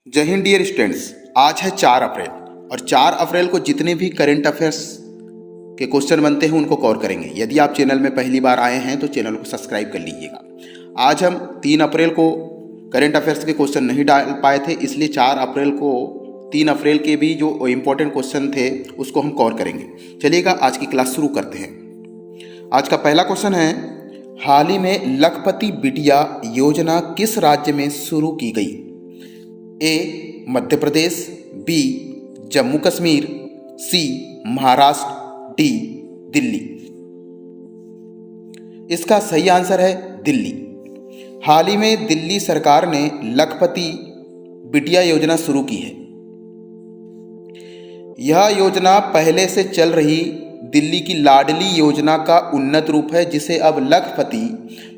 जय Hind dear students. आज है 4 अप्रैल और 4 अप्रैल को जितने भी करंट अफेयर्स के क्वेश्चन बनते हैं उनको कवर करेंगे। यदि आप चैनल में पहली बार आए हैं तो चैनल को सब्सक्राइब कर लीजिएगा। आज हम 3 अप्रैल को करंट अफेयर्स के क्वेश्चन नहीं डाल पाए थे, इसलिए 4 अप्रैल को 3 अप्रैल के भी जो इम्पोर्टेंट क्वेश्चन थे उसको हम कवर करेंगे। चलिएगा आज की क्लास शुरू करते हैं। आज का पहला क्वेश्चन है, हाल ही में लखपति बिटिया योजना किस राज्य में शुरू की गई? ए मध्य प्रदेश, बी जम्मू कश्मीर, सी महाराष्ट्र, डी दिल्ली। इसका सही आंसर है दिल्ली। हाल ही में दिल्ली सरकार ने लखपति बिटिया योजना शुरू की है। यह योजना पहले से चल रही दिल्ली की लाडली योजना का उन्नत रूप है, जिसे अब लखपति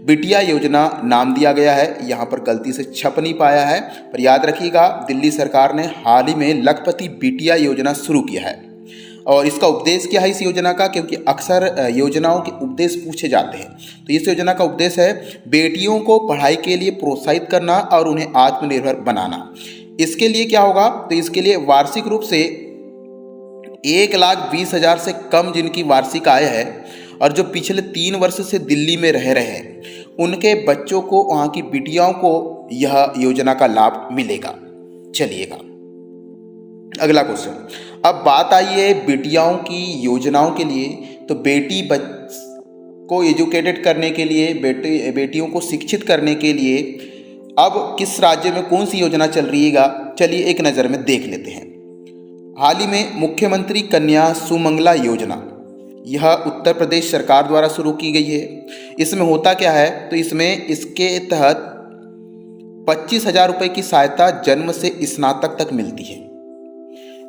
बिटिया योजना नाम दिया गया है। यहाँ पर गलती से छप नहीं पाया है, पर याद रखिएगा दिल्ली सरकार ने हाल ही में लखपति बिटिया योजना शुरू किया है। और इसका उद्देश्य क्या है इस योजना का, क्योंकि अक्सर योजनाओं के उद्देश्य पूछे जाते हैं। तो इस योजना का उद्देश्य है बेटियों को पढ़ाई के लिए प्रोत्साहित करना और उन्हें आत्मनिर्भर बनाना। इसके लिए क्या होगा, तो इसके लिए वार्षिक रूप से 1,20,000 से कम जिनकी वार्षिक आय है और जो पिछले 3 वर्ष से दिल्ली में रह रहे हैं उनके बच्चों को, वहाँ की बिटियाओं को यह योजना का लाभ मिलेगा। चलिएगा अगला क्वेश्चन। अब बात आई है बिटियाओं की योजनाओं के लिए, तो बेटी को एजुकेटेड करने के लिए, बेटियों को शिक्षित करने के लिए अब किस राज्य में कौन सी योजना चल रही है, चलिए एक नज़र में देख लेते हैं। हाल ही में मुख्यमंत्री कन्या सुमंगला योजना, यह उत्तर प्रदेश सरकार द्वारा शुरू की गई है। इसमें होता क्या है, तो इसके तहत 25,000 रुपये की सहायता जन्म से स्नातक तक मिलती है।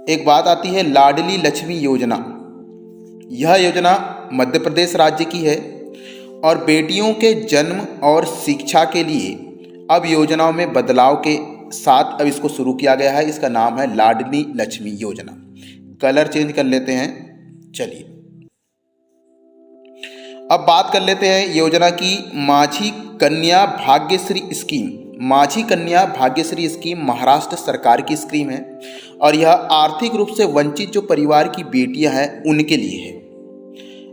एक बात आती है लाडली लक्ष्मी योजना। यह योजना मध्य प्रदेश राज्य की है और बेटियों के जन्म और शिक्षा के लिए अब योजनाओं में बदलाव के साथ अब इसको शुरू किया गया है। इसका नाम है लाडली लक्ष्मी योजना। कलर चेंज कर लेते हैं। चलिए अब बात कर लेते हैं योजना की। माझी कन्या भाग्यश्री स्कीम। माझी कन्या भाग्यश्री स्कीम महाराष्ट्र सरकार की स्कीम है और यह आर्थिक रूप से वंचित जो परिवार की बेटियां हैं उनके लिए है।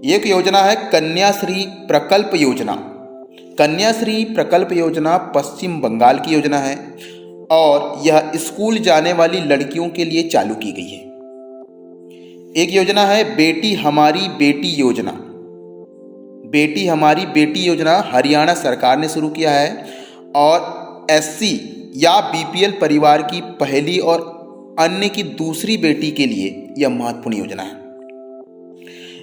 एक योजना है कन्याश्री प्रकल्प योजना। कन्याश्री प्रकल्प योजना पश्चिम बंगाल की योजना है और यह स्कूल जाने वाली लड़कियों के लिए चालू की गई है। एक योजना है बेटी हमारी बेटी योजना। बेटी हमारी बेटी योजना हरियाणा सरकार ने शुरू किया है और एससी या बीपीएल परिवार की पहली और अन्य की दूसरी बेटी के लिए यह महत्वपूर्ण योजना है।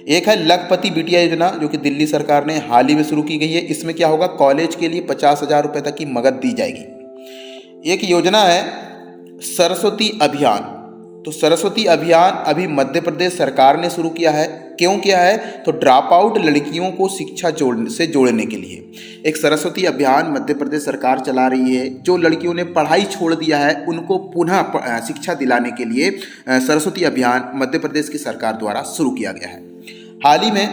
एक है लखपति बिटिया योजना जो कि दिल्ली सरकार ने हाल ही में शुरू की गई है। इसमें क्या होगा, कॉलेज के लिए 50,000 रुपये तक की मदद दी जाएगी। एक योजना है सरस्वती अभियान। तो सरस्वती अभियान अभी मध्य प्रदेश सरकार ने शुरू किया है। क्यों किया है, तो ड्रॉप आउट लड़कियों को शिक्षा से जोड़ने के लिए एक सरस्वती अभियान मध्य प्रदेश सरकार चला रही है। जो लड़कियों ने पढ़ाई छोड़ दिया है उनको पुनः शिक्षा दिलाने के लिए सरस्वती अभियान मध्य प्रदेश की सरकार द्वारा शुरू किया गया है। हाल ही में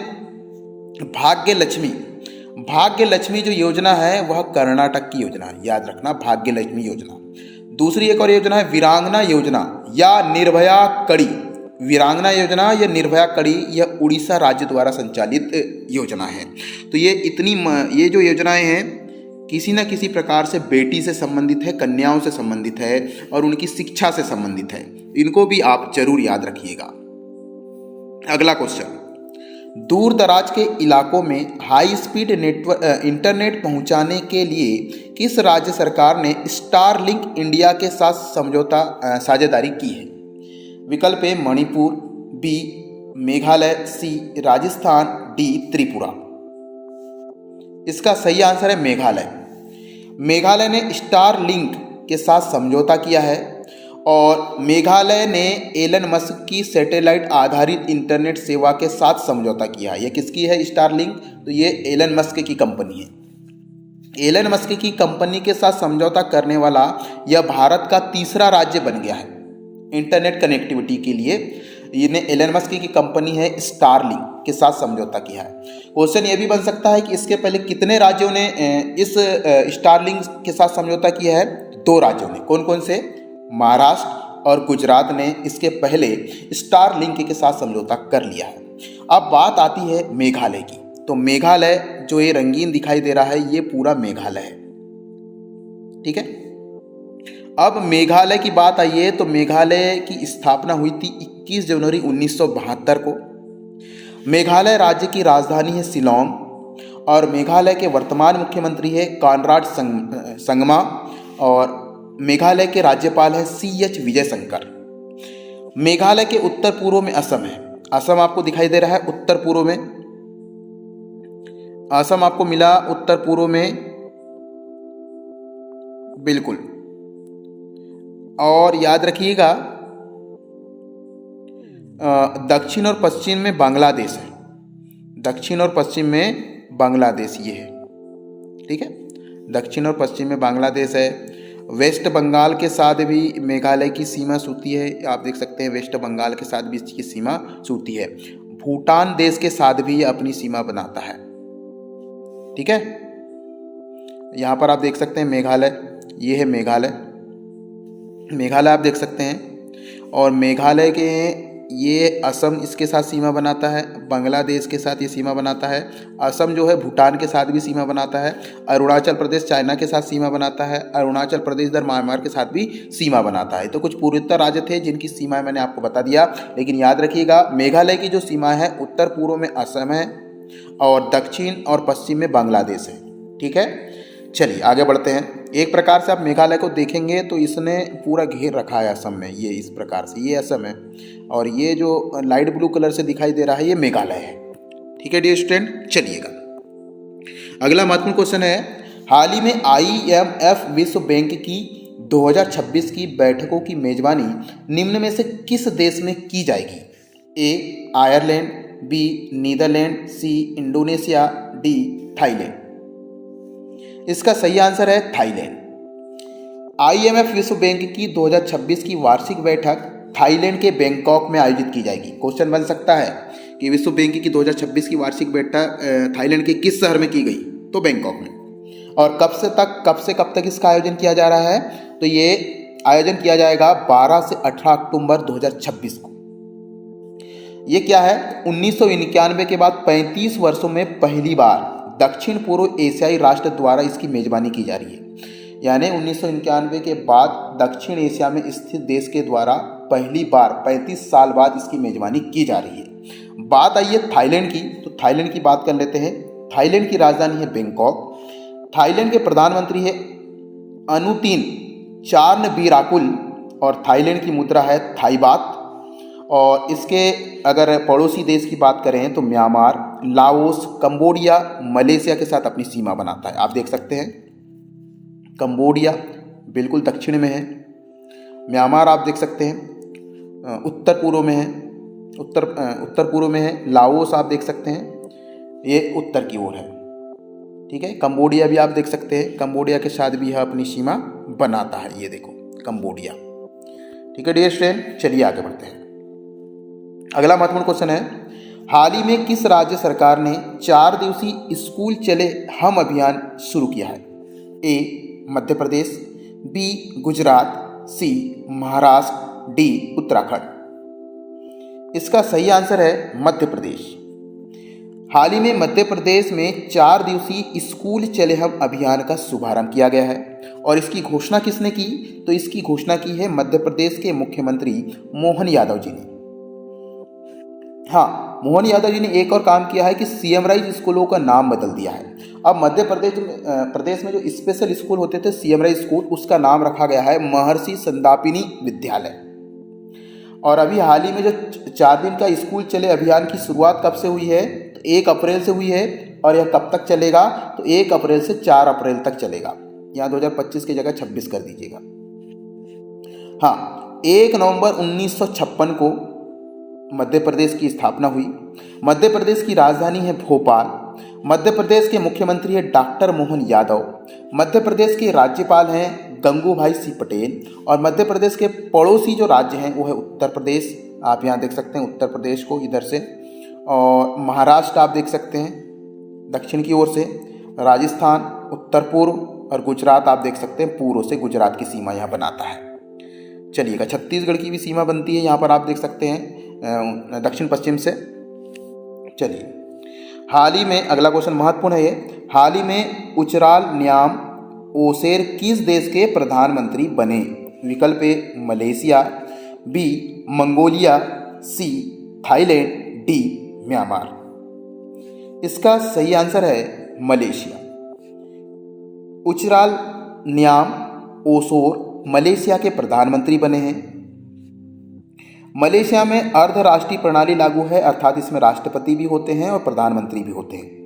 भाग्य लक्ष्मी जो योजना है वह कर्नाटक की योजना है, याद रखना भाग्य लक्ष्मी योजना। दूसरी एक और योजना है वीरांगना योजना या निर्भया कड़ी। वीरांगना योजना या निर्भया कड़ी यह उड़ीसा राज्य द्वारा संचालित योजना है। तो ये जो योजनाएं हैं किसी न किसी प्रकार से बेटी से संबंधित है, कन्याओं से संबंधित है और उनकी शिक्षा से संबंधित है। इनको भी आप जरूर याद रखिएगा। अगला क्वेश्चन, दूर दराज के इलाकों में हाई स्पीड इंटरनेट पहुंचाने के लिए किस राज्य सरकार ने स्टारलिंक इंडिया के साथ साझेदारी की है? विकल्प ए मणिपुर, बी मेघालय, सी राजस्थान, डी त्रिपुरा। इसका सही आंसर है मेघालय। मेघालय ने स्टारलिंक के साथ समझौता किया है और मेघालय ने एलन मस्क की सैटेलाइट आधारित इंटरनेट सेवा के साथ समझौता किया है। यह किसकी है स्टारलिंक, तो ये एलन मस्क की कंपनी है। एलन मस्क की कंपनी के साथ समझौता करने वाला यह भारत का तीसरा राज्य बन गया है इंटरनेट कनेक्टिविटी के लिए। इन्हें एलन मस्क की कंपनी है स्टारलिंक के साथ समझौता किया है। क्वेश्चन ये भी बन सकता है कि इसके पहले कितने राज्यों ने इस स्टारलिंक के साथ समझौता किया है? 2 राज्यों ने। कौन कौन से? महाराष्ट्र और गुजरात ने इसके पहले स्टार लिंक के साथ समझौता कर लिया है। अब बात आती है मेघालय की। तो मेघालय जो ये रंगीन दिखाई दे रहा है, ये पूरा मेघालय है। ठीक है, अब मेघालय की बात आई है तो मेघालय की स्थापना हुई थी 21 जनवरी 1972 को। मेघालय राज्य की राजधानी है शिलोंग और मेघालय के वर्तमान मुख्यमंत्री है कॉनराड संगमा और मेघालय के राज्यपाल है CH विजयशंकर। मेघालय के उत्तर पूर्व में असम है। असम आपको दिखाई दे रहा है उत्तर पूर्व में। असम आपको मिला उत्तर पूर्व में, बिल्कुल। और याद रखिएगा दक्षिण और पश्चिम में बांग्लादेश है। दक्षिण और पश्चिम में बांग्लादेश ये है। ठीक है, दक्षिण और पश्चिम में बांग्लादेश है। वेस्ट बंगाल के साथ भी मेघालय की सीमा सूती है। आप देख सकते हैं वेस्ट बंगाल के साथ भी इसकी सीमा सूती है। भूटान देश के साथ भी ये अपनी सीमा बनाता है। ठीक है, यहाँ पर आप देख सकते हैं मेघालय, ये है मेघालय। मेघालय आप देख सकते हैं और मेघालय के ये असम इसके साथ सीमा बनाता है, बांग्लादेश के साथ ये सीमा बनाता है। असम जो है भूटान के साथ भी सीमा बनाता है। अरुणाचल प्रदेश चाइना के साथ सीमा बनाता है। अरुणाचल प्रदेश इधर म्यांमार के साथ भी सीमा बनाता है। तो कुछ पूर्वोत्तर राज्य थे जिनकी सीमाएं मैंने आपको बता दिया, लेकिन याद रखिएगा मेघालय की जो सीमा है उत्तर पूर्व में असम है और दक्षिण और पश्चिम में बांग्लादेश है। ठीक है, चलिए आगे बढ़ते हैं। एक प्रकार से आप मेघालय को देखेंगे तो इसने पूरा घेर रखा है असम में। ये इस प्रकार से ये असम है और ये जो लाइट ब्लू कलर से दिखाई दे रहा है ये मेघालय है। ठीक है डियर स्टूडेंट, चलिएगा अगला महत्वपूर्ण क्वेश्चन है, हाल ही में IMF विश्व बैंक की 2026 की बैठकों की मेजबानी निम्न में से किस देश में की जाएगी? A Ireland, B Netherlands, C Indonesia, D Thailand. इसका सही आंसर है थाईलैंड। IMF विश्व बैंक की 2026 की वार्षिक बैठक थाईलैंड के बैंकॉक में आयोजित की जाएगी। क्वेश्चन बन सकता है कि विश्व बैंक की 2026 की वार्षिक बैठक थाईलैंड के किस शहर में की गई? तो बैंकॉक में। और कब से कब तक इसका आयोजन किया जा रहा है? तो ये आयोजन किया जाएगा 12 से 18 अक्टूबर 2026 को। ये क्या है? 1991 के बाद 35 वर्षों में पहली बार दक्षिण पूर्व एशियाई राष्ट्र द्वारा इसकी मेजबानी की जा रही है। यानी 1991 के बाद दक्षिण एशिया में स्थित देश के द्वारा पहली बार 35 साल बाद इसकी मेजबानी की जा रही है। बात आई है थाईलैंड की, तो थाईलैंड की बात कर लेते हैं। थाईलैंड की राजधानी है बैंकॉक। थाईलैंड के प्रधानमंत्री है अनुतिन चार्नविराकुल और थाईलैंड की मुद्रा है थाई बात। और इसके अगर पड़ोसी देश की बात करें तो म्यांमार, लाओस, कंबोडिया, मलेशिया के साथ अपनी सीमा बनाता है। आप देख सकते हैं कंबोडिया बिल्कुल दक्षिण में है। म्यांमार आप देख सकते हैं उत्तर पूर्व में है। उत्तर पूर्व में है। लाओस आप देख सकते हैं ये उत्तर की ओर है। ठीक है, कंबोडिया भी आप देख सकते हैं, कंबोडिया के साथ भी यह अपनी सीमा बनाता है। ये देखो कंबोडिया। ठीक है डियर स्टूडेंट, चलिए आगे बढ़ते हैं। अगला महत्वपूर्ण क्वेश्चन है, हाल ही में किस राज्य सरकार ने 4 दिवसीय स्कूल चले हम अभियान शुरू किया है? A Madhya Pradesh, B Gujarat, C Maharashtra, D Uttarakhand. इसका सही आंसर है मध्य प्रदेश। हाल ही में मध्य प्रदेश में 4 दिवसीय स्कूल चले हम अभियान का शुभारंभ किया गया है। और इसकी घोषणा किसने की? तो इसकी घोषणा की है मध्य प्रदेश के मुख्यमंत्री मोहन यादव जी ने। हाँ, मोहन यादव जी ने एक और काम किया है कि CM राइज स्कूलों का नाम बदल दिया है। अब मध्य प्रदेश में जो स्पेशल स्कूल होते थे CM राइज स्कूल, उसका नाम रखा गया है महर्षि संदापिनी विद्यालय। और अभी हाल ही में जो 4 दिन का स्कूल चले अभियान की शुरुआत कब से हुई है? तो 1 अप्रैल से हुई है। और यह कब तक चलेगा? तो 1 अप्रैल से 4 अप्रैल तक चलेगा। यहाँ 2025 की जगह 26 कर दीजिएगा। हाँ, 1 नवंबर 1956 को मध्य प्रदेश की स्थापना हुई। मध्य प्रदेश की राजधानी है भोपाल। मध्य प्रदेश के मुख्यमंत्री है डॉक्टर मोहन यादव। मध्य प्रदेश के राज्यपाल हैं गंगूभाई सिंह पटेल। और मध्य प्रदेश के पड़ोसी जो राज्य हैं वो है उत्तर प्रदेश। आप यहाँ देख सकते हैं उत्तर प्रदेश को इधर से, और महाराष्ट्र आप देख सकते हैं दक्षिण की ओर से, राजस्थान उत्तर पूर्व, और गुजरात आप देख सकते हैं पूर्व से गुजरात की सीमा यहाँ बनाता है। चलिएगा, छत्तीसगढ़ की भी सीमा बनती है यहाँ पर, आप देख सकते हैं दक्षिण पश्चिम से। चलिए, हाल ही में अगला क्वेश्चन महत्वपूर्ण है ये, हाल ही में उचराल न्याम ओसेर किस देश के प्रधानमंत्री बने? विकल्प A Malaysia, B Mongolia, C Thailand, D Myanmar. इसका सही आंसर है मलेशिया। उचराल न्याम ओसोर मलेशिया के प्रधानमंत्री बने हैं। मलेशिया में अर्धराष्ट्रीय प्रणाली लागू है, अर्थात इसमें राष्ट्रपति भी होते हैं और प्रधानमंत्री भी होते हैं।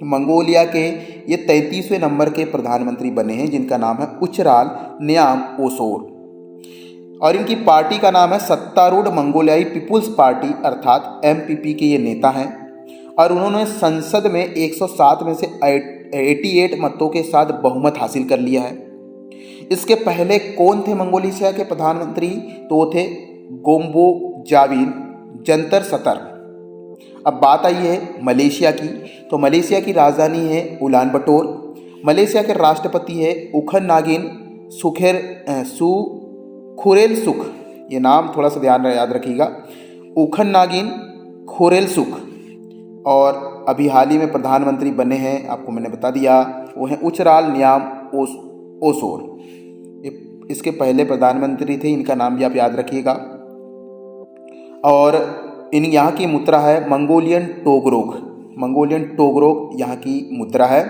मंगोलिया के ये 33वें नंबर के प्रधानमंत्री बने हैं, जिनका नाम है उचराल न्याम ओसोर, और इनकी पार्टी का नाम है सत्तारूढ़ मंगोलियाई पीपुल्स पार्टी, अर्थात MPP के ये नेता हैं, और उन्होंने संसद में 107 में से 88 मतों के साथ बहुमत हासिल कर लिया है। इसके पहले कौन थे मंगोलिया के प्रधानमंत्री? तो वो थे गोम्बो जाविन जंतर सतर। अब बात आई है मलेशिया की, तो मलेशिया की राजधानी है उलान बटोर। मलेशिया के राष्ट्रपति है उखन नागिन खुरेलसुख, ये नाम थोड़ा सा ध्यान याद रखिएगा, उखन नागिन खुरेलसुख। और अभी हाल ही में प्रधानमंत्री बने हैं, आपको मैंने बता दिया, वो हैं उचराल न्याम ओसोर। इसके पहले प्रधानमंत्री थे, इनका नाम भी आप याद रखिएगा। और इन यहाँ की मुद्रा है मंगोलियन टोगरोग यहाँ की मुद्रा है।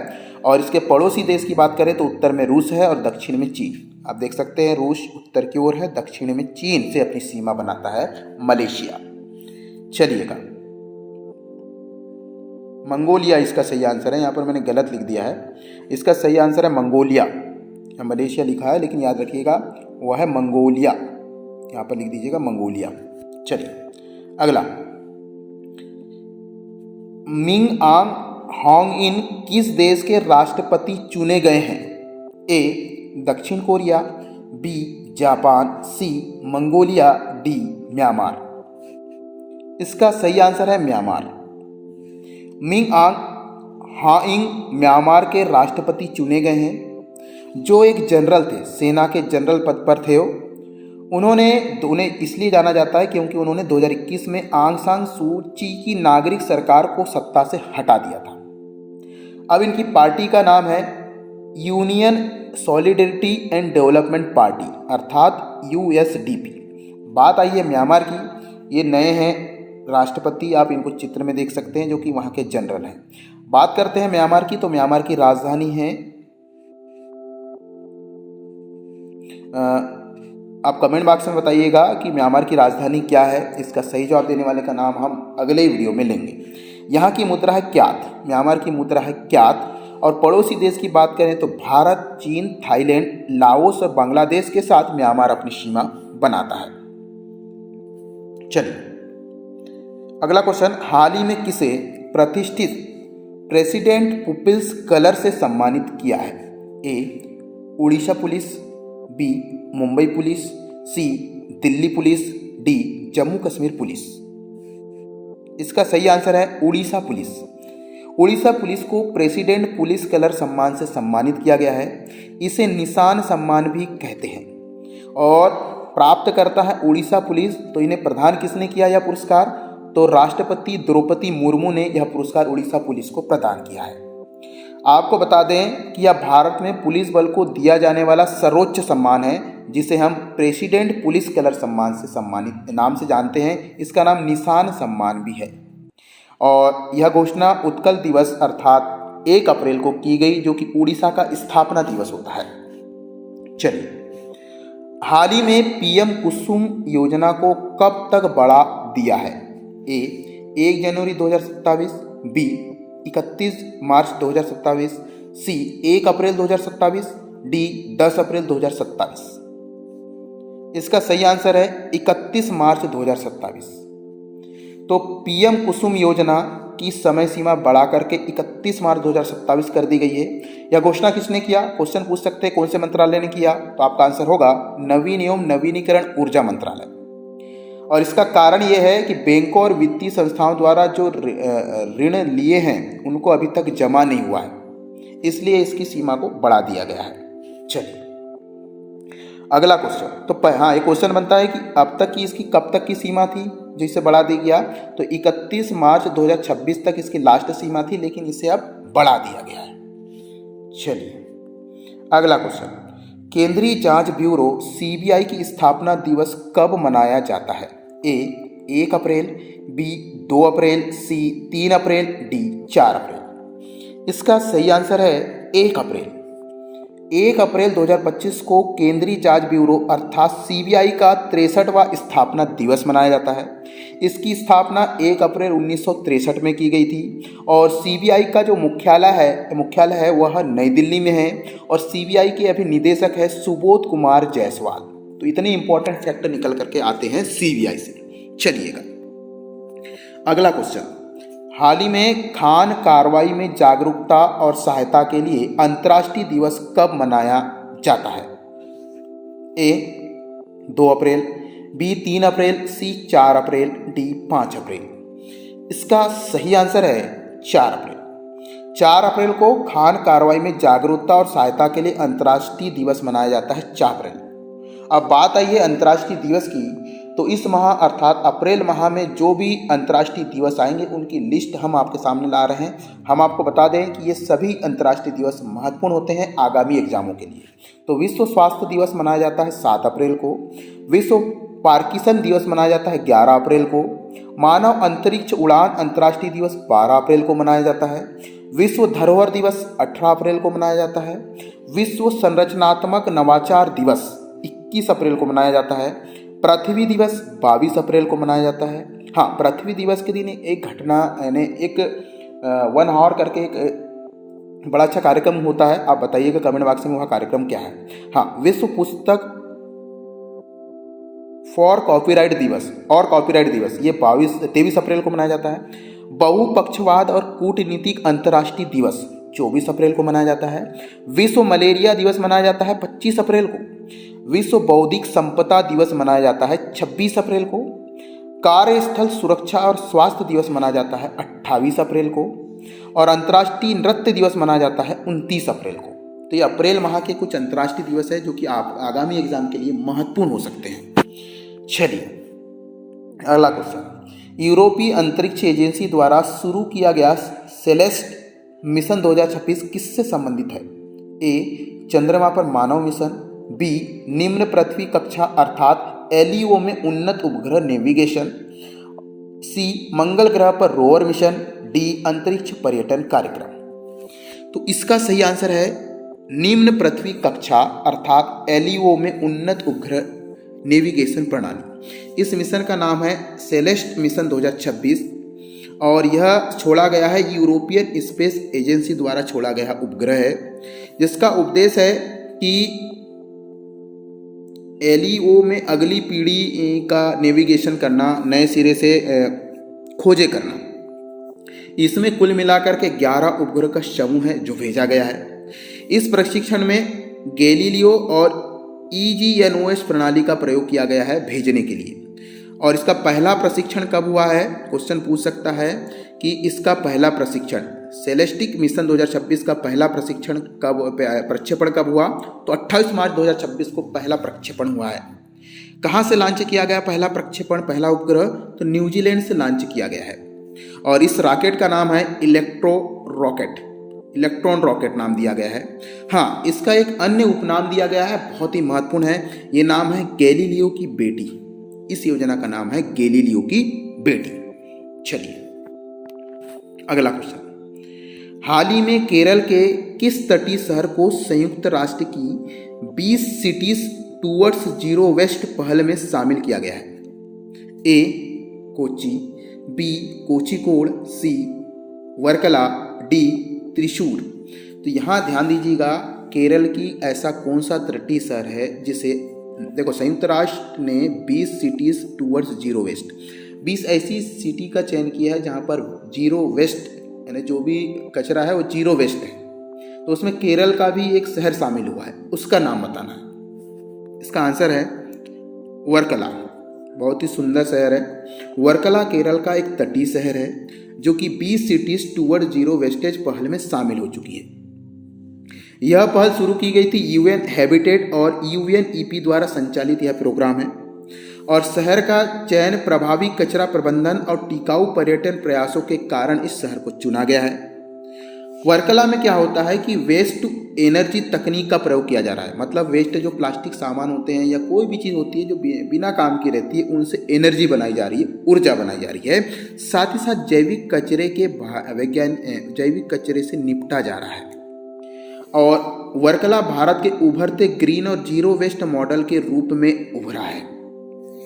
और इसके पड़ोसी देश की बात करें तो उत्तर में रूस है और दक्षिण में चीन। आप देख सकते हैं रूस उत्तर की ओर है, दक्षिण में चीन से अपनी सीमा बनाता है मलेशिया। चलिएगा, मंगोलिया इसका सही आंसर है, यहाँ पर मैंने गलत लिख दिया है, इसका सही आंसर है मंगोलिया। मलेशिया लिखा है लेकिन याद रखिएगा वह है मंगोलिया, यहाँ पर लिख दीजिएगा मंगोलिया। चलिए अगला, मिंग आंग होंग इन किस देश के राष्ट्रपति चुने गए हैं? ए दक्षिण कोरिया, बी जापान, सी मंगोलिया, डी म्यांमार। इसका सही आंसर है म्यांमार। मिंग आंग हाइंग म्यांमार के राष्ट्रपति चुने गए हैं, जो एक जनरल थे, सेना के जनरल पद पर थे। उन्हें इसलिए जाना जाता है क्योंकि उन्होंने 2021 में आंग सान सू ची की नागरिक सरकार को सत्ता से हटा दिया था। अब इनकी पार्टी का नाम है union solidarity and development party, अर्थात USDP। बात आई है म्यांमार की, ये नए हैं राष्ट्रपति, आप इनको चित्र में देख सकते हैं, जो कि वहाँ के जनरल हैं। बात करते हैं म्यांमार की, तो म्यांमार की राजधानी है, आप कमेंट बॉक्स में बताइएगा कि म्यांमार की राजधानी क्या है। इसका सही जवाब देने वाले का नाम हम अगले वीडियो में लेंगे। यहाँ की मुद्रा है क्यात, म्यांमार की मुद्रा है क्यात। और पड़ोसी देश की बात करें तो भारत, चीन, थाईलैंड, लाओस और बांग्लादेश के साथ म्यांमार अपनी सीमा बनाता है। चलिए अगला क्वेश्चन, हाल ही में किसे प्रतिष्ठित प्रेसिडेंट पीपुल्स कलर से सम्मानित किया है? A Orissa police, B Mumbai police, C Delhi police, D Jammu Kashmir police. इसका सही आंसर है उड़ीसा पुलिस। उड़ीसा पुलिस को प्रेसिडेंट पुलिस कलर सम्मान से सम्मानित किया गया है। इसे निशान सम्मान भी कहते हैं और प्राप्त करता है उड़ीसा पुलिस। तो इन्हें प्रदान किसने किया यह पुरस्कार? तो राष्ट्रपति द्रौपदी मुर्मू ने यह पुरस्कार उड़ीसा पुलिस को प्रदान किया है। आपको बता दें कि यह भारत में पुलिस बल को दिया जाने वाला सर्वोच्च सम्मान है, जिसे हम प्रेसिडेंट पुलिस कलर सम्मान से सम्मानित नाम से जानते हैं। इसका नाम निशान सम्मान भी है। और यह घोषणा उत्कल दिवस अर्थात 1 अप्रैल को की गई, जो कि उड़ीसा का स्थापना दिवस होता है। चलिए, हाल ही में PM कुसुम योजना को कब तक बढ़ा दिया है? ए 1 जनवरी 2027, बी 31 मार्च 2027, सी 1 अप्रैल 2027, डी 10 अप्रैल 2027। इसका सही आंसर है 31 मार्च 2027। तो PM कुसुम योजना की समय सीमा बढ़ा करके 31 मार्च 2027 कर दी गई है। यह घोषणा किसने किया? क्वेश्चन पूछ सकते हैं कौन से मंत्रालय ने किया, तो आपका आंसर होगा नवीन एवं नवीनीकरण ऊर्जा मंत्रालय। और इसका कारण यह है कि बैंकों और वित्तीय संस्थाओं द्वारा जो ऋण लिए हैं उनको अभी तक जमा नहीं हुआ है, इसलिए इसकी सीमा को बढ़ा दिया गया है। चलिए अगला क्वेश्चन, तो हाँ एक क्वेश्चन बनता है कि अब तक की इसकी कब तक की सीमा थी जो इसे बढ़ा दी गया, तो 31 मार्च 2026 तक इसकी लास्ट सीमा थी, लेकिन इसे अब बढ़ा दिया गया है। चलिए अगला क्वेश्चन, केंद्रीय जांच ब्यूरो सीबीआई की स्थापना दिवस कब मनाया जाता है? ए 1 अप्रैल, बी 2 अप्रैल, सी 3 अप्रैल, डी 4 अप्रैल। इसका सही आंसर है 1 अप्रैल। 1 अप्रैल 2025 को केंद्रीय जांच ब्यूरो अर्थात सीबीआई का 63वां स्थापना दिवस मनाया जाता है। इसकी स्थापना 1 अप्रैल 1963 में की गई थी और सीबीआई का जो मुख्यालय है वह नई दिल्ली में है और सीबीआई के अभी निदेशक है सुबोध कुमार जायसवाल। तो इतने इंपॉर्टेंट फैक्टर निकल करके आते हैं सीबीआई से। चलिएगा अगला क्वेश्चन, हाल ही में खान कार्रवाई में जागरूकता और सहायता के लिए अंतर्राष्ट्रीय दिवस कब मनाया जाता है? ए 2 अप्रैल, बी 3 अप्रैल, सी 4 अप्रैल, डी 5 अप्रैल। इसका सही आंसर है 4 अप्रैल। 4 अप्रैल को खान कार्रवाई में जागरूकता और सहायता के लिए अंतर्राष्ट्रीय दिवस मनाया जाता है 4 अप्रैल। अब बात आई है अंतर्राष्ट्रीय दिवस की, तो इस माह अर्थात अप्रैल माह में जो भी अंतर्राष्ट्रीय दिवस आएंगे उनकी लिस्ट हम आपके सामने ला रहे हैं। हम आपको बता दें कि ये सभी अंतर्राष्ट्रीय दिवस महत्वपूर्ण होते हैं आगामी एग्जामों के लिए। तो विश्व स्वास्थ्य दिवस मनाया जाता है 7 अप्रैल को, विश्व पार्किंसन दिवस मनाया जाता है 11 अप्रैल को, मानव अंतरिक्ष उड़ान अंतर्राष्ट्रीय दिवस 12 अप्रैल को मनाया जाता है, विश्व धरोहर दिवस 18 अप्रैल को मनाया जाता है, विश्व संरचनात्मक नवाचार दिवस 21 अप्रैल को मनाया जाता है, पृथ्वी दिवस 22 अप्रैल को मनाया जाता है। हाँ, पृथ्वी दिवस के दिन एक घटना यानी एक 1 आवर करके एक बड़ा अच्छा कार्यक्रम होता है, आप बताइएगा कमेंट बॉक्स में वह कार्यक्रम क्या है। हाँ, विश्व पुस्तक फॉर कॉपीराइट दिवस और कॉपीराइट दिवस ये 23 अप्रैल को मनाया जाता है। बहुपक्षवाद और कूटनीतिक अंतर्राष्ट्रीय दिवस 24 अप्रैल को मनाया जाता है। विश्व मलेरिया दिवस मनाया जाता है 25 अप्रैल को। विश्व बौद्धिक संपदा दिवस मनाया जाता है 26 अप्रैल को। कार्यस्थल सुरक्षा और स्वास्थ्य दिवस मनाया जाता है 28 अप्रैल को और अंतर्राष्ट्रीय नृत्य दिवस मनाया जाता है 29 अप्रैल को। तो ये अप्रैल माह के कुछ अंतर्राष्ट्रीय दिवस है जो कि आप आगामी एग्जाम के लिए महत्वपूर्ण हो सकते हैं। चलिए अगला क्वेश्चन, यूरोपीय अंतरिक्ष एजेंसी द्वारा शुरू किया गया सेलेस्ट मिशन 2026 किससे संबंधित है? ए चंद्रमा पर मानव मिशन, बी निम्न पृथ्वी कक्षा अर्थात एलईओ में उन्नत उपग्रह नेविगेशन, सी मंगल ग्रह पर रोवर मिशन, डी अंतरिक्ष पर्यटन कार्यक्रम। तो इसका सही आंसर है निम्न पृथ्वी कक्षा अर्थात एलईओ में उन्नत उपग्रह नेविगेशन प्रणाली। इस मिशन का नाम है सेलेस्ट मिशन 2026 और यह छोड़ा गया है यूरोपियन स्पेस एजेंसी द्वारा छोड़ा गया उपग्रह है, जिसका उद्देश्य है कि एलईओ में अगली पीढ़ी का नेविगेशन करना, नए सिरे से खोजे करना। इसमें कुल मिलाकर के 11 उपग्रह का समूह है जो भेजा गया है। इस प्रशिक्षण में गैलीलियो और EGNOS प्रणाली का प्रयोग किया गया है भेजने के लिए। और इसका पहला प्रशिक्षण कब हुआ है? क्वेश्चन पूछ सकता है कि इसका पहला प्रशिक्षण सेलेस्टिक मिशन 2026 का पहला प्रशिक्षण प्रक्षेपण कब हुआ? तो 28 मार्च 2026 को पहला प्रक्षेपण हुआ है। कहाँ से लॉन्च किया गया पहला प्रक्षेपण, पहला उपग्रह? तो न्यूजीलैंड से लॉन्च किया गया है और इस रॉकेट का नाम है इलेक्ट्रॉन रॉकेट नाम दिया गया है। हाँ, इसका एक अन्य उपनाम दिया गया है, बहुत ही महत्वपूर्ण है, ये नाम है गैलीलियो की बेटी। इस योजना का नाम है गैलीलियो की बेटी। चलिए अगला क्वेश्चन, हाल ही में केरल के किस तटीय शहर को संयुक्त राष्ट्र की 20 सिटीज टूवर्ड्स जीरो वेस्ट पहल में शामिल किया गया है? ए कोच्चि, बी कोझिकोड, सी वर्कला, डी त्रिशूर। तो यहाँ ध्यान दीजिएगा, केरल की ऐसा कौन सा तटीय शहर है जिसे देखो संयुक्त राष्ट्र ने 20 सिटीज टूवर्ड्स जीरो वेस्ट, 20 ऐसी सिटी का चयन किया है जहाँ पर जीरो वेस्ट यानी जो भी कचरा है वो जीरो वेस्ट है। तो उसमें केरल का भी एक शहर शामिल हुआ है, उसका नाम बताना है। इसका आंसर है वर्कला। बहुत ही सुंदर शहर है वर्कला, केरल का एक तटीय शहर है जो कि 20 सिटीज टूवर्ड जीरो वेस्टेज पहल में शामिल हो चुकी है। यह पहल शुरू की गई थी यूएन हैबिटेट और यूएनईपी द्वारा संचालित यह प्रोग्राम है और शहर का चयन प्रभावी कचरा प्रबंधन और टिकाऊ पर्यटन प्रयासों के कारण इस शहर को चुना गया है। वर्कला में क्या होता है कि वेस्ट टू एनर्जी तकनीक का प्रयोग किया जा रहा है, मतलब वेस्ट जो प्लास्टिक सामान होते हैं या कोई भी चीज़ होती है जो बिना काम की रहती है उनसे एनर्जी बनाई जा रही है, ऊर्जा बनाई जा रही है। साथ ही साथ जैविक कचरे से निपटा जा रहा है और वर्कला भारत के उभरते ग्रीन और जीरो वेस्ट मॉडल के रूप में उभरा है।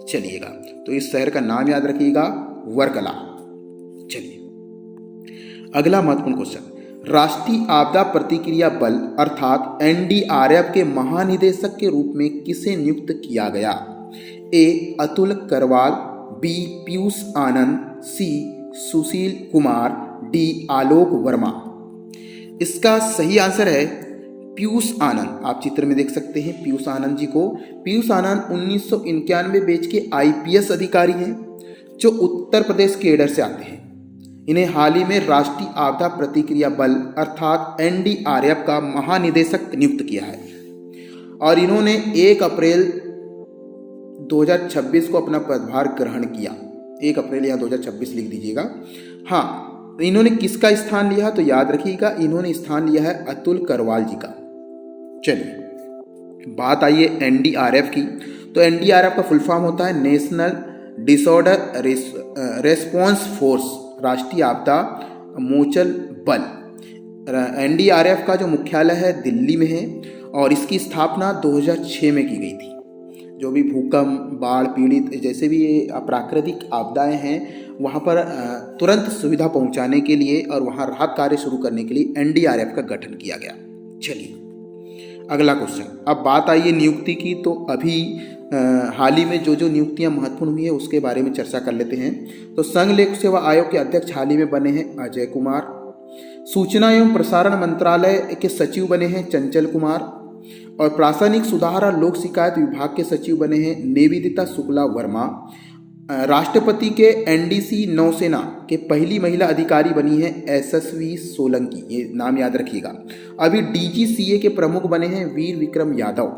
चलिएगा, तो इस शहर का नाम याद रखिएगा, वर्कला। चलिए अगला महत्वपूर्ण क्वेश्चन, राष्ट्रीय आपदा प्रतिक्रिया बल अर्थात एनडीआरएफ के महानिदेशक के रूप में किसे नियुक्त किया गया? ए अतुल करवाल, बी पीयूष आनंद, सी सुशील कुमार, डी आलोक वर्मा। इसका सही आंसर है पीयूष आनंद। आप चित्र में देख सकते हैं पीयूष आनंद जी को। पीयूष आनंद 1991 बैच के आईपीएस अधिकारी हैं जो उत्तर प्रदेश केडर से आते हैं। इन्हें हाल ही में राष्ट्रीय आपदा प्रतिक्रिया बल अर्थात एनडीआरएफ का महानिदेशक नियुक्त किया है और इन्होंने 1 अप्रैल 2026 को अपना पदभार ग्रहण किया। 1 अप्रैल या 2026 लिख दीजिएगा। हाँ, इन्होंने किसका स्थान लिया तो याद रखिएगा, इन्होंने स्थान लिया है अतुल करवाल जी का। चलिए बात आई है एनडीआरएफ की, तो एनडीआरएफ का फुल फॉर्म होता है नेशनल डिसऑर्डर रेस्पॉन्स फोर्स, राष्ट्रीय आपदा मोचन बल। एनडीआरएफ का जो मुख्यालय है दिल्ली में है और इसकी स्थापना 2006 में की गई थी। जो भी भूकंप, बाढ़ पीड़ित जैसे भी ये प्राकृतिक आपदाएं हैं वहाँ पर तुरंत सुविधा पहुँचाने के लिए और वहाँ राहत कार्य शुरू करने के लिए एनडीआरएफ का गठन किया गया। चलिए अगला क्वेश्चन, अब बात आई है नियुक्ति की, तो अभी हाल ही में जो नियुक्तियां महत्वपूर्ण हुई है उसके बारे में चर्चा कर लेते हैं। तो संघ लोक सेवा आयोग के अध्यक्ष हाल ही में बने हैं अजय कुमार। सूचना एवं प्रसारण मंत्रालय के सचिव बने हैं चंचल कुमार और प्रासंगिक सुधार और लोक शिकायत विभाग के सचिव बने हैं निवेदिता शुक्ला वर्मा। राष्ट्रपति के एनडीसी नौसेना के पहली महिला अधिकारी बनी है यशस्वी सोलंकी, ये नाम याद रखिएगा। अभी डीजीसीए के प्रमुख बने हैं Veer Vikram Yadav.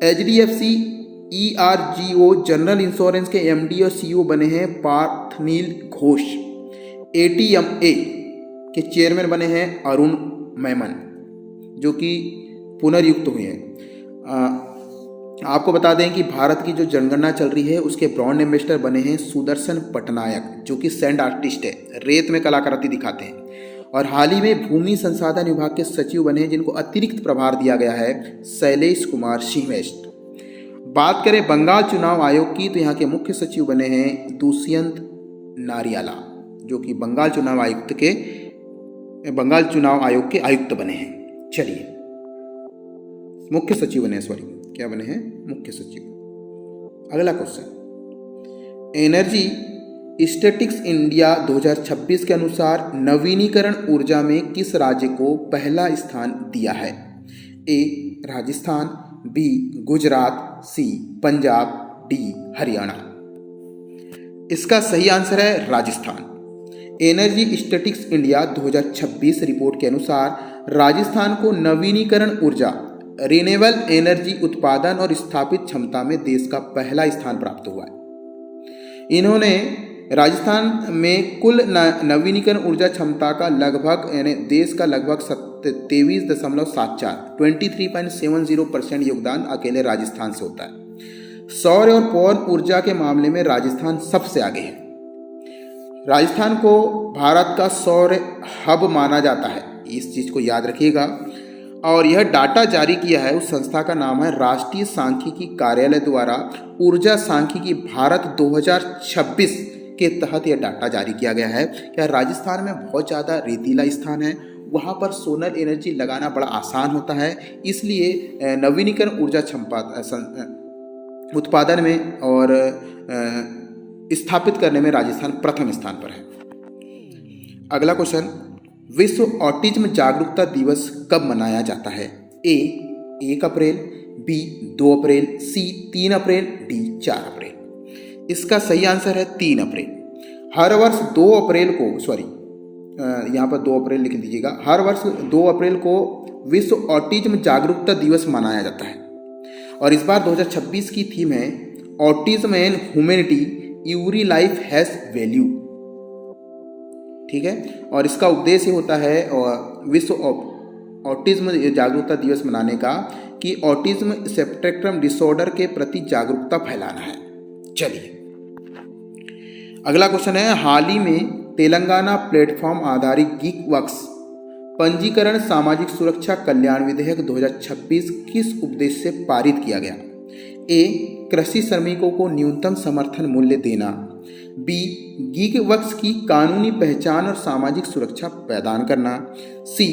HDFC ERGO general insurance के एमडी और सीईओ बने हैं पार्थनील घोष। एटीएमए के चेयरमैन बने हैं अरुण मेमन जो कि पुनर्युक्त हुए हैं। आपको बता दें कि भारत की जो जनगणना चल रही है उसके ब्रांड एम्बेसडर बने हैं सुदर्शन पटनायक जो कि सैंड आर्टिस्ट है, रेत में कलाकृति दिखाते हैं। और हाल ही में भूमि संसाधन विभाग के सचिव बने हैं जिनको अतिरिक्त प्रभार दिया गया है शैलेश कुमार सिंह वेस्ट। बात करें बंगाल चुनाव आयोग की, तो यहाँ के मुख्य सचिव बने हैं दुष्यंत नारियाला जो कि बंगाल चुनाव आयोग के आयुक्त बने हैं। चलिए मुख्य सचिव बने, क्या बने हैं? मुख्य सचिव। अगला क्वेश्चन, एनर्जी स्टैटिस्टिक्स इंडिया 2026 के अनुसार नवीनीकरण ऊर्जा में किस राज्य को पहला स्थान दिया है? ए राजस्थान, बी गुजरात, सी पंजाब, डी हरियाणा। इसका सही आंसर है Rajasthan. Energy statistics India 2026 report के अनुसार राजस्थान को नवीनीकरण ऊर्जा रिन्यूएबल एनर्जी उत्पादन और स्थापित क्षमता में देश का पहला स्थान प्राप्त हुआ है। इन्होंने राजस्थान में कुल नवीनीकरण ऊर्जा क्षमता का लगभग यानी देश का लगभग 23.74 योगदान अकेले राजस्थान से होता है। सौर और पवन ऊर्जा के मामले में राजस्थान सबसे आगे है। राजस्थान को भारत का सौर हब माना जाता है, इस चीज को याद रखिएगा। और यह डाटा जारी किया है उस संस्था का नाम है राष्ट्रीय सांख्यिकी कार्यालय द्वारा ऊर्जा सांख्यिकी भारत 2026 के तहत यह डाटा जारी किया गया है। क्या राजस्थान में बहुत ज़्यादा रेतीला स्थान है, वहाँ पर सोलर एनर्जी लगाना बड़ा आसान होता है, इसलिए नवीनीकरण ऊर्जा क्षमता उत्पादन में और स्थापित करने में राजस्थान प्रथम स्थान पर है। अगला क्वेश्चन, विश्व ऑटिज्म जागरूकता दिवस कब मनाया जाता है? ए 1 अप्रैल, बी 2 अप्रैल, सी 3 अप्रैल, डी 4 अप्रैल। इसका सही आंसर है 3 अप्रैल। हर वर्ष 2 अप्रैल को यहाँ पर 2 अप्रैल लिख दीजिएगा। हर वर्ष 2 अप्रैल को विश्व ऑटिज्म जागरूकता दिवस मनाया जाता है। और इस बार 2026 की थीम है autism and humanity, every life has value. ठीक है, और इसका उद्देश्य होता है विश्व ऑटिज्म जागरूकता दिवस मनाने का कि ऑटिज्म स्पेक्ट्रम डिसऑर्डर के प्रति जागरूकता फैलाना है। चलिए अगला क्वेश्चन है, हाल ही में तेलंगाना प्लेटफॉर्म आधारित गीग वर्क्स पंजीकरण सामाजिक सुरक्षा कल्याण विधेयक 2026 किस उद्देश्य से पारित किया गया? ए, कृषि श्रमिकों को न्यूनतम समर्थन मूल्य देना। बी, गीग वर्क्स की कानूनी पहचान और सामाजिक सुरक्षा प्रदान करना। सी,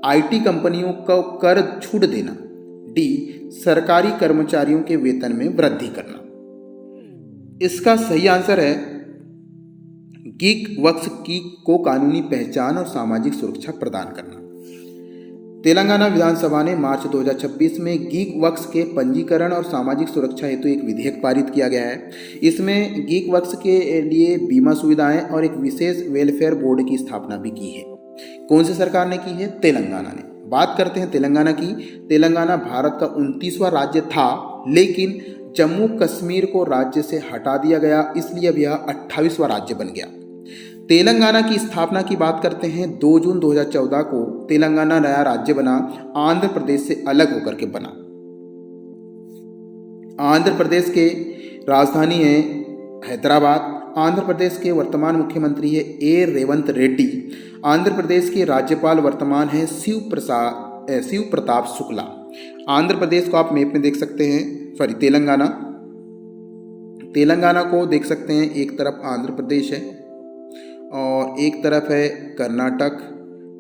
आईटी कंपनियों को कर छूट देना। डी, सरकारी कर्मचारियों के वेतन में वृद्धि करना। इसका सही आंसर है गीग वर्क्स को कानूनी पहचान और सामाजिक सुरक्षा प्रदान करना। तेलंगाना विधानसभा ने मार्च 2026 में गीग वर्क्स के पंजीकरण और सामाजिक सुरक्षा हेतु एक विधेयक पारित किया गया है। इसमें गीग वर्क्स के लिए बीमा सुविधाएं और एक विशेष वेलफेयर बोर्ड की स्थापना भी की है। कौन सी सरकार ने की है? तेलंगाना ने। बात करते हैं तेलंगाना की। तेलंगाना भारत का 29वां राज्य था, लेकिन जम्मू कश्मीर को राज्य से हटा दिया गया, इसलिए अब यह 28वां राज्य बन गया। तेलंगाना की स्थापना की बात करते हैं 2 जून 2014 को तेलंगाना नया राज्य बना, आंध्र प्रदेश से अलग होकर के बना। आंध्र प्रदेश के राजधानी है हैदराबाद। आंध्र प्रदेश के वर्तमान मुख्यमंत्री है ए रेवंत रेड्डी। आंध्र प्रदेश के राज्यपाल वर्तमान है शिव प्रताप शुक्ला। आंध्र प्रदेश को आप मैप में देख सकते हैं, सॉरी तेलंगाना को देख सकते हैं। एक तरफ आंध्र प्रदेश है और एक तरफ है कर्नाटक।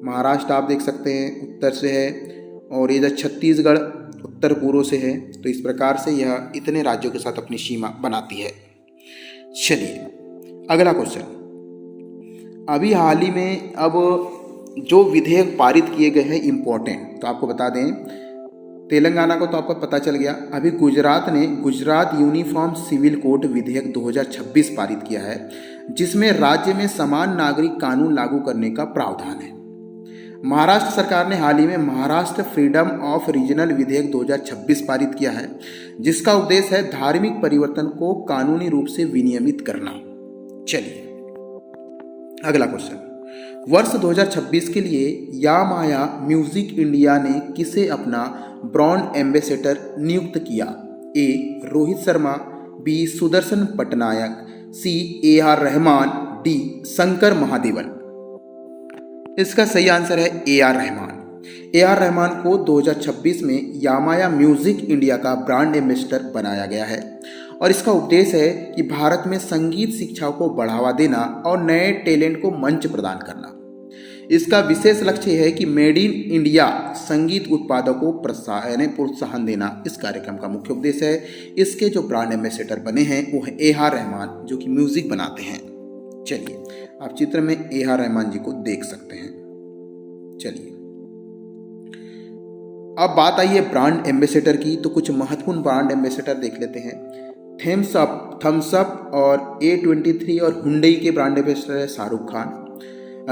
महाराष्ट्र आप देख सकते हैं उत्तर से है, और इधर छत्तीसगढ़ उत्तर पूर्व से है। तो इस प्रकार से यह इतने राज्यों के साथ अपनी सीमा बनाती है। चलिए अगला क्वेश्चन, अभी हाल ही में अब जो विधेयक पारित किए गए हैं इम्पोर्टेंट, तो आपको बता दें तेलंगाना को तो आपको पता चल गया। अभी गुजरात ने गुजरात यूनिफॉर्म सिविल कोड विधेयक 2026 पारित किया है, जिसमें राज्य में समान नागरिक कानून लागू करने का प्रावधान है। महाराष्ट्र सरकार ने हाल ही में महाराष्ट्र फ्रीडम ऑफ रीजनल विधेयक 2026 पारित किया है, जिसका उद्देश्य है धार्मिक परिवर्तन को कानूनी रूप से विनियमित करना। चलिए अगला क्वेश्चन, वर्ष 2026 के लिए यामाया म्यूजिक इंडिया ने किसे अपना ब्रांड एम्बेसडर नियुक्त किया? ए, रोहित शर्मा। बी, सुदर्शन पटनायक। सी, AR रहमान। डी, शंकर महादेवन। इसका सही आंसर है AR रहमान। AR रहमान को 2026 में यामाया म्यूजिक इंडिया का ब्रांड एम्बेसडर बनाया गया है, और इसका उद्देश्य है कि भारत में संगीत शिक्षा को बढ़ावा देना और नए टैलेंट को मंच प्रदान करना। इसका विशेष लक्ष्य है कि मेड इन इंडिया संगीत उत्पादों को प्रोत्साहन देना इस कार्यक्रम का मुख्य उद्देश्य है। इसके जो ब्रांड एम्बेसडर बने हैं वो है AR रहमान, जो कि म्यूजिक बनाते हैं। चलिए आप चित्र में AR रहमान जी को देख सकते हैं। चलिए अब बात आई है ब्रांड एम्बेसडर की, तो कुछ महत्वपूर्ण ब्रांड एम्बेसडर देख लेते हैं। थम्स अप और A23 और हुंडई के ब्रांड एम्बेसडर है Shahrukh Khan.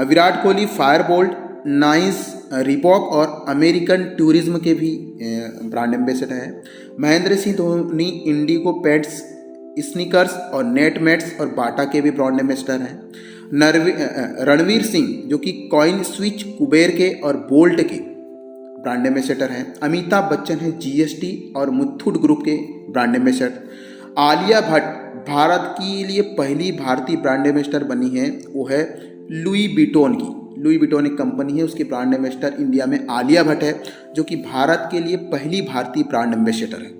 Virat Kohli Fireboltt, nice, Reebok और अमेरिकन टूरिज्म के भी ब्रांड एम्बेसडर हैं। Mahendra Singh Dhoni Indigo pets, sneakers और नेटमेट्स और बाटा के भी ब्रांड एम्बेसडर हैं। रणवीर सिंह जो कि कॉइन स्विच, कुबेर के और बोल्ट के ब्रांड एम्बेसडर हैं। अमिताभ बच्चन है GST और मुथूट ग्रुप के ब्रांड एम्बेसडर। आलिया भट्ट भारत के लिए पहली भारतीय ब्रांड एम्बेसडर बनी है, वो है लुई विटॉन की। लुई विटॉन एक कंपनी है, उसकी ब्रांड एम्बेसडर इंडिया में आलिया भट्ट है, जो कि भारत के लिए पहली भारतीय ब्रांड एम्बेसडर है।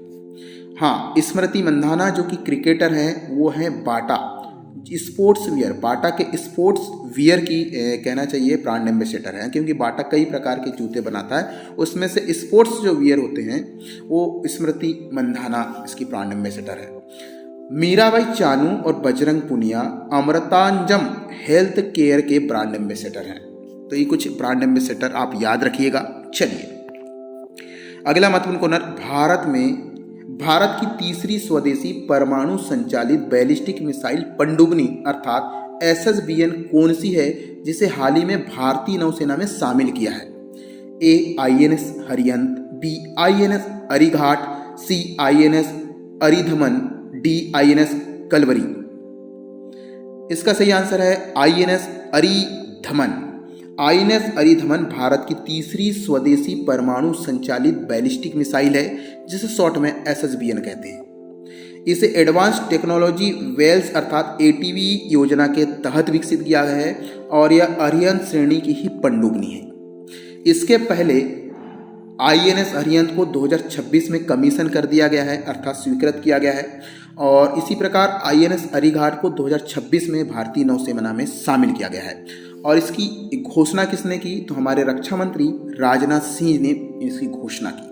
हाँ, स्मृति मंधाना जो कि क्रिकेटर हैं वो हैं बाटा स्पोर्ट्स वियर, बाटा के स्पोर्ट्स वियर की कहना चाहिए ब्रांड एम्बेसडर हैं, क्योंकि बाटा कई प्रकार के जूते बनाता है, उसमें से स्पोर्ट्स जो वियर होते हैं वो स्मृति मंधाना इसकी ब्रांड एम्बेसडर है। मीराबाई चानू और बजरंग पुनिया अमृतांजम हेल्थ केयर के ब्रांड एम्बेसडर हैं। तो ये कुछ ब्रांड एम्बेसडर आप याद रखिएगा। चलिए अगला महत्वपूर्ण कॉर्नर, भारत की तीसरी स्वदेशी परमाणु संचालित बैलिस्टिक मिसाइल पनडुब्बी अर्थात SSBN कौन सी है, जिसे हाल ही में भारतीय नौसेना में शामिल किया है? A INS Arihant, B INS Arighat, C INS Aridhaman, D INS Kalvari. इसका सही आंसर है INS अरिधमन। INS अरिधमन भारत की तीसरी स्वदेशी परमाणु संचालित बैलिस्टिक मिसाइल है, जिसे शॉर्ट में SSBN कहते हैं। इसे एडवांस टेक्नोलॉजी वेल्स अर्थात ATV योजना के तहत विकसित किया गया है और यह अरिहंत श्रेणी की ही पनडुब्बी है। इसके पहले INS अरिहंत को 2026 में कमीशन कर दिया गया है अर्थात स्वीकृत किया गया है और इसी प्रकार INS अरीघाट को 2026 में भारतीय नौसेना में शामिल किया गया है। और इसकी घोषणा किसने की? तो हमारे रक्षा मंत्री राजनाथ सिंह ने इसकी घोषणा की।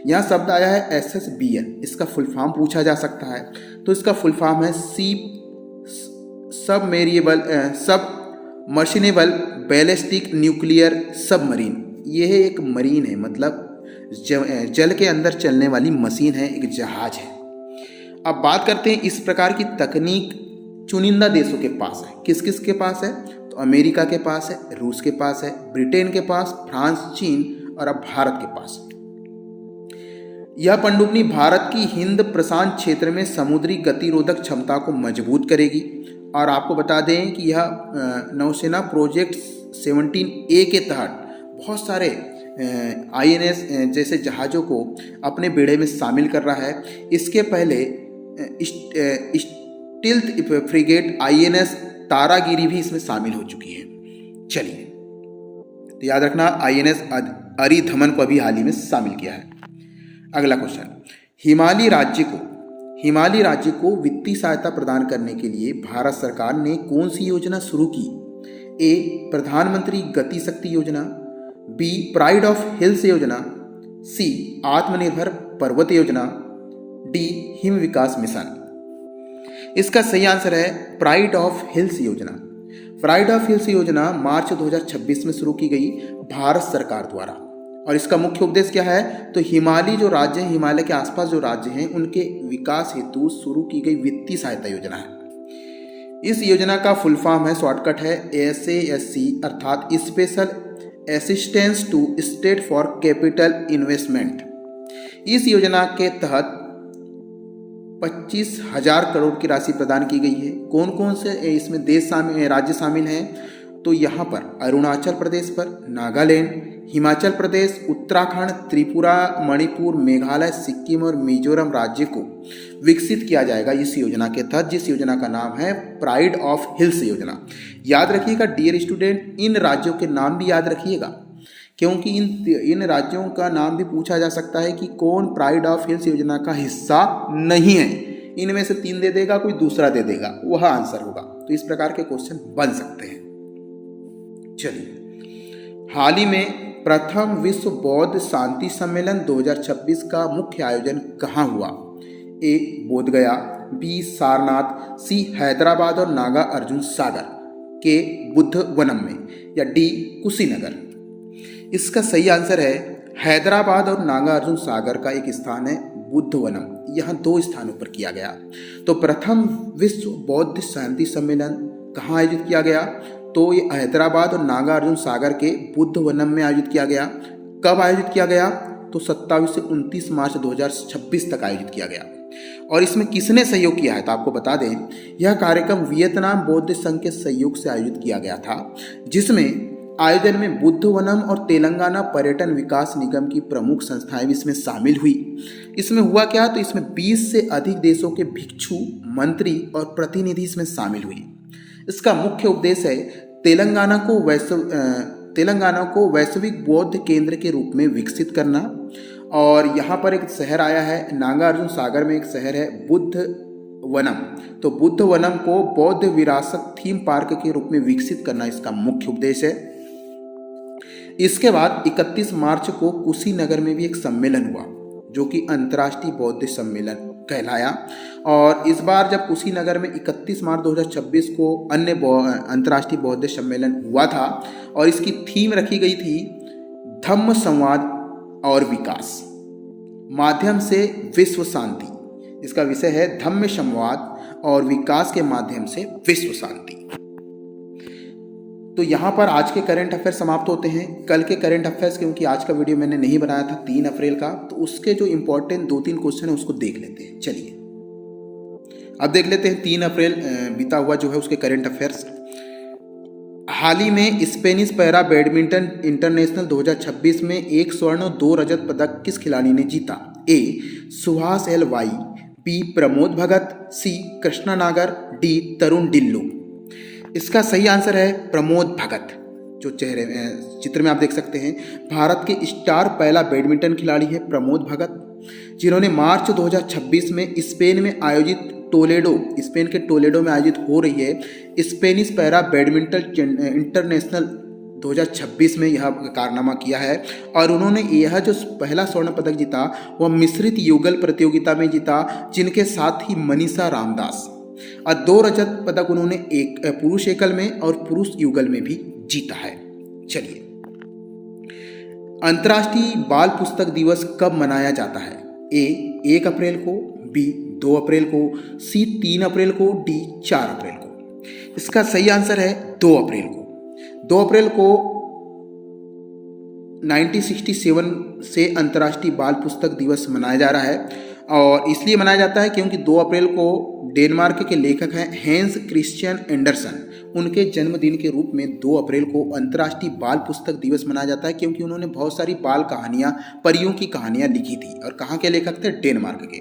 यहाँ शब्द आया है SSBN, इसका फुल फॉर्म पूछा जा सकता है, तो इसका फुल फॉर्म है सबमर्सिबल बैलिस्टिक न्यूक्लियर सबमरीन। यह एक मरीन है, मतलब जल के अंदर चलने वाली मशीन है, एक जहाज है। अब बात करते हैं, इस प्रकार की तकनीक चुनिंदा देशों के पास है। किस किस के पास है? तो अमेरिका के पास है, रूस के पास है, ब्रिटेन के पास, फ्रांस, चीन और अब भारत के पास। यह पनडुब्बी भारत की हिंद प्रशांत क्षेत्र में समुद्री गतिरोधक क्षमता को मजबूत करेगी। और आपको बता दें कि यह नौसेना प्रोजेक्ट 17A के तहत बहुत सारे INS जैसे जहाज़ों को अपने बेड़े में शामिल कर रहा है। इसके पहले स्टील्थ फ्रिगेट INS तारागिरी भी इसमें शामिल हो चुकी है। चलिए, तो याद रखना INS अरिधमन को अभी हाल ही में शामिल किया है। अगला क्वेश्चन, हिमालय राज्य को वित्तीय सहायता प्रदान करने के लिए भारत सरकार ने कौन सी योजना शुरू की? ए प्रधानमंत्री गति शक्ति योजना, बी प्राइड ऑफ हिल्स योजना, सी आत्मनिर्भर पर्वत योजना, डी हिम विकास मिशन। इसका सही आंसर है प्राइड ऑफ हिल्स योजना। प्राइड ऑफ हिल्स योजना मार्च 2026 में शुरू की गई भारत सरकार द्वारा और इसका मुख्य उद्देश्य क्या है? तो हिमालय जो राज्य हैं, हिमालय के आसपास जो राज्य हैं, उनके विकास हेतु शुरू की गई वित्तीय सहायता योजना है। इस योजना का फुल फॉर्म है, शॉर्टकट है SASC अर्थात special assistance to state for capital investment. इस योजना के तहत 25,000 करोड़ की राशि प्रदान की गई है। कौन कौन से इसमें राज्य शामिल हैं? तो यहाँ पर अरुणाचल प्रदेश पर, नागालैंड, हिमाचल प्रदेश, उत्तराखंड, त्रिपुरा, मणिपुर, मेघालय, सिक्किम और मिजोरम राज्य को विकसित किया जाएगा इस योजना के तहत, जिस योजना का नाम है प्राइड ऑफ हिल्स योजना। याद रखिएगा डियर स्टूडेंट, इन राज्यों के नाम भी याद रखिएगा, क्योंकि इन राज्यों का नाम भी पूछा जा सकता है कि कौन प्राइड ऑफ हिल्स योजना का हिस्सा नहीं है। इनमें से 3 दे देगा, कोई दूसरा दे देगा, वह आंसर होगा। तो इस प्रकार के क्वेश्चन बन सकते हैं। चलिए, हाल ही में प्रथम विश्व बौद्ध शांति सम्मेलन 2026 का मुख्य आयोजन कहाँ हुआ? ए बोधगया, बी सारनाथ, सी हैदराबाद और नागा अर्जुन सागर के बुद्ध वनम में, या डी कुशीनगर। इसका सही आंसर है हैदराबाद और नागा अर्जुन सागर का एक स्थान है बुद्ध वनम। यहाँ 2 स्थानों पर किया गया। तो प्रथम विश्व बौद्ध शांति सम्मेलन कहाँ आयोजित किया गया? तो ये हैदराबाद और नागा अर्जुन सागर के बुद्ध वनम में आयोजित किया गया। कब आयोजित किया गया? तो 27 से 29 मार्च 2026 तक आयोजित किया गया। और इसमें किसने सहयोग किया है? तो आपको बता दें, यह कार्यक्रम वियतनाम बौद्ध संघ के सहयोग से आयोजित किया गया था, जिसमें आयोजन में बुद्ध वनम और तेलंगाना पर्यटन विकास निगम की प्रमुख संस्थाएं भी इसमें शामिल हुई। इसमें हुआ क्या? तो इसमें 20 से अधिक देशों के भिक्षु, मंत्री और प्रतिनिधि इसमें शामिल हुए। इसका मुख्य उद्देश्य है तेलंगाना को वैश्विक बौद्ध केंद्र के रूप में विकसित करना। और यहाँ पर एक शहर आया है, नागा अर्जुन सागर में एक शहर है बुद्ध वनम। तो बुद्ध वनम को बौद्ध विरासत थीम पार्क के रूप में विकसित करना इसका मुख्य उद्देश्य है। इसके बाद 31 मार्च को कुशीनगर में भी एक सम्मेलन हुआ, जो कि अंतर्राष्ट्रीय बौद्ध सम्मेलन कहलाया। और इस बार जब कुशीनगर में 31 मार्च 2026 को अन्य अंतर्राष्ट्रीय बौद्ध सम्मेलन हुआ था, और इसकी थीम रखी गई थी धम्म संवाद और विकास माध्यम से विश्व शांति। इसका विषय है धम्म संवाद और विकास के माध्यम से विश्व शांति। तो यहाँ पर आज के करंट अफेयर समाप्त होते हैं। कल के करंट अफेयर्स, क्योंकि आज का वीडियो मैंने नहीं बनाया था 3 अप्रैल का, तो उसके जो इम्पोर्टेंट 2-3 क्वेश्चन है उसको देख लेते हैं। चलिए अब देख लेते हैं 3 अप्रैल बीता हुआ जो है उसके करंट अफेयर्स। हाल ही में स्पेनिश पैरा बैडमिंटन इंटरनेशनल 2026 में 1 स्वर्ण और 2 रजत पदक किस खिलाड़ी ने जीता? A Suhas L Y, B Pramod Bhagat, C Krishna Nagar, D तरुण डिल्लो। इसका सही आंसर है प्रमोद भगत। जो चेहरे चित्र में आप देख सकते हैं, भारत के स्टार पहला बैडमिंटन खिलाड़ी है प्रमोद भगत, जिन्होंने मार्च 2026 में स्पेन के टोलेडो में आयोजित हो रही है स्पेनिश पैरा बैडमिंटन इंटरनेशनल 2026 में यह कारनामा किया है। और उन्होंने यह जो पहला स्वर्ण पदक जीता वह मिश्रित युगल प्रतियोगिता में जीता, जिनके साथ ही मनीषा रामदास, और 2 रजत पदक उन्होंने एक पुरुष एकल में और पुरुष युगल में भी जीता है। चलिए, अंतर्राष्ट्रीय बाल पुस्तक दिवस कब मनाया जाता है? ए 1 अप्रैल को, बी 2 अप्रैल को, सी 3 अप्रैल को, डी 4 अप्रैल को। इसका सही आंसर है 2 अप्रैल को। 2 अप्रैल को 1967 से अंतर्राष्ट्रीय बाल पुस्तक दिवस मनाया जा रहा है, और इसलिए मनाया जाता है क्योंकि 2 अप्रैल को डेनमार्क के लेखक हैं हैंस क्रिश्चियन एंडरसन, उनके जन्मदिन के रूप में 2 अप्रैल को अंतर्राष्ट्रीय बाल पुस्तक दिवस मनाया जाता है, क्योंकि उन्होंने बहुत सारी बाल कहानियाँ, परियों की कहानियाँ लिखी थी। और कहाँ के लेखक थे? डेनमार्क के।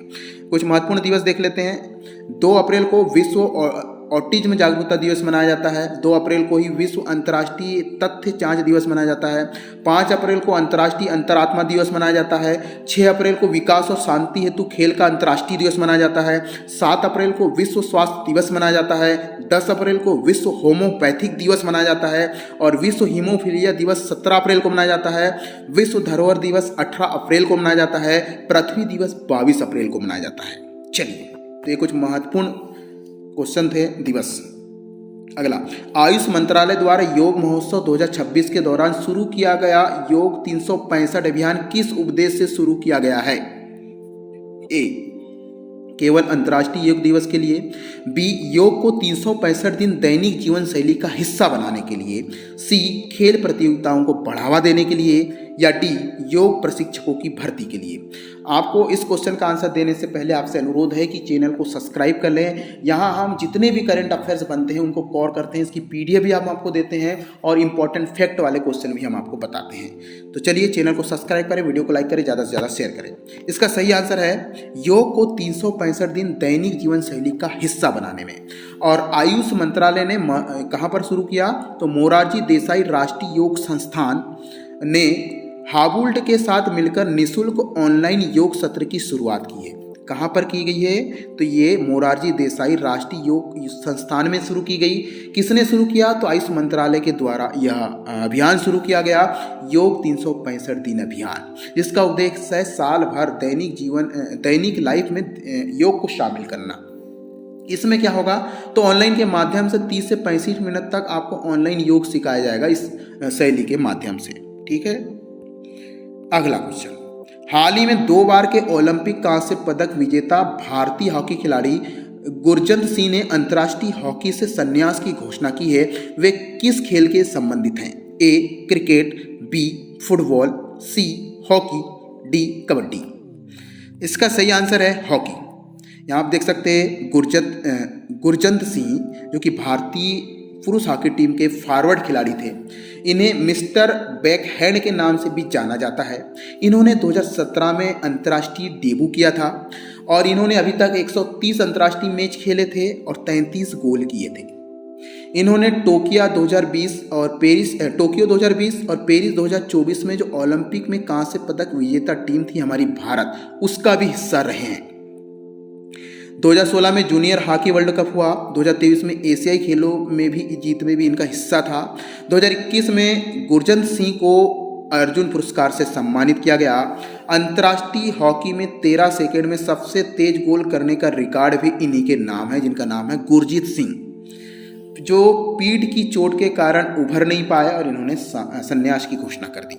कुछ महत्वपूर्ण दिवस देख लेते हैं। 2 अप्रैल को विश्व ऑटिज्म जागरूकता दिवस मनाया जाता है। 2 अप्रैल को ही विश्व अंतर्राष्ट्रीय तथ्य जांच दिवस मनाया जाता है। 5 अप्रैल को अंतर्राष्ट्रीय अंतरात्मा दिवस मनाया जाता है। 6 अप्रैल को विकास और शांति हेतु खेल का अंतर्राष्ट्रीय दिवस मनाया जाता है। 7 अप्रैल को विश्व स्वास्थ्य दिवस मनाया जाता है। 10 अप्रैल को विश्व होम्योपैथिक दिवस मनाया जाता है, और विश्व हीमोफीलिया दिवस 17 अप्रैल को मनाया जाता है। विश्व धरोहर दिवस 18 अप्रैल को मनाया जाता है। पृथ्वी दिवस 22 अप्रैल को मनाया जाता है। चलिए, तो ये कुछ महत्वपूर्ण क्वेश्चन थे दिवस। अगला, आयुष मंत्रालय द्वारा योग महोत्सव 2026 के दौरान शुरू किया गया योग 365 अभियान किस उद्देश्य से शुरू किया गया है? ए केवल अंतर्राष्ट्रीय योग दिवस के लिए, बी योग को 365 दिन दैनिक जीवन शैली का हिस्सा बनाने के लिए, सी खेल प्रतियोगिताओं को बढ़ावा देने के लिए, या डी योग प्रशिक्षकों की भर्ती के लिए। आपको इस क्वेश्चन का आंसर देने से पहले आपसे अनुरोध है कि चैनल को सब्सक्राइब कर लें। यहाँ हम जितने भी करंट अफेयर्स बनते हैं उनको कवर करते हैं, इसकी पीडीएफ भी हम आपको देते हैं, और इंपॉर्टेंट फैक्ट वाले क्वेश्चन भी हम आपको बताते हैं। तो चलिए, चैनल को सब्सक्राइब करें, वीडियो को लाइक करें, ज़्यादा से ज़्यादा शेयर करें। इसका सही आंसर है योग को 365 दिन दैनिक जीवन शैली का हिस्सा बनाने में। और आयुष मंत्रालय ने कहाँ पर शुरू किया? तो मोरारजी देसाई राष्ट्रीय योग संस्थान ने हावुल्ट के साथ मिलकर निःशुल्क ऑनलाइन योग सत्र की शुरुआत की है। कहाँ पर की गई है? तो ये मोरारजी देसाई राष्ट्रीय योग संस्थान में शुरू की गई। किसने शुरू किया? तो आयुष मंत्रालय के द्वारा यह अभियान शुरू किया गया, योग 365 दिन अभियान, जिसका उद्देश्य है साल भर दैनिक लाइफ में योग को शामिल करना। इसमें क्या होगा? तो ऑनलाइन के माध्यम से 30 से 35 मिनट तक आपको ऑनलाइन योग सिखाया जाएगा इस शैली के माध्यम से। ठीक है। अगला क्वेश्चन, हाल ही में 2 बार के ओलंपिक कांस्य पदक विजेता भारतीय हॉकी खिलाड़ी गुरजंत सिंह ने अंतर्राष्ट्रीय हॉकी से संन्यास की घोषणा की है। वे किस खेल के संबंधित हैं? A cricket, B football, C hockey, D kabaddi. इसका सही आंसर है हॉकी। यहाँ आप देख सकते हैं गुरजंत सिंह, जो कि भारतीय पुरुष हॉकी टीम के फॉरवर्ड खिलाड़ी थे। इन्हें मिस्टर बैकहैंड के नाम से भी जाना जाता है। इन्होंने 2017 में अंतर्राष्ट्रीय डेब्यू किया था, और इन्होंने अभी तक 130 अंतर्राष्ट्रीय मैच खेले थे और 33 गोल किए थे। इन्होंने टोक्यो 2020 और पेरिस 2024 में जो ओलंपिक में कांस्य पदक विजेता टीम थी हमारी भारत, उसका भी हिस्सा रहे हैं। 2016 में जूनियर हॉकी वर्ल्ड कप हुआ। 2023 में एशियाई खेलों में भी जीत में भी इनका हिस्सा था। 2021 में गुरजंत सिंह को अर्जुन पुरस्कार से सम्मानित किया गया। अंतर्राष्ट्रीय हॉकी में 13 सेकंड में सबसे तेज गोल करने का रिकॉर्ड भी इन्हीं के नाम है, जिनका नाम है गुरजीत सिंह, जो पीठ की चोट के कारण उभर नहीं पाया और इन्होंने संन्यास की घोषणा कर दी।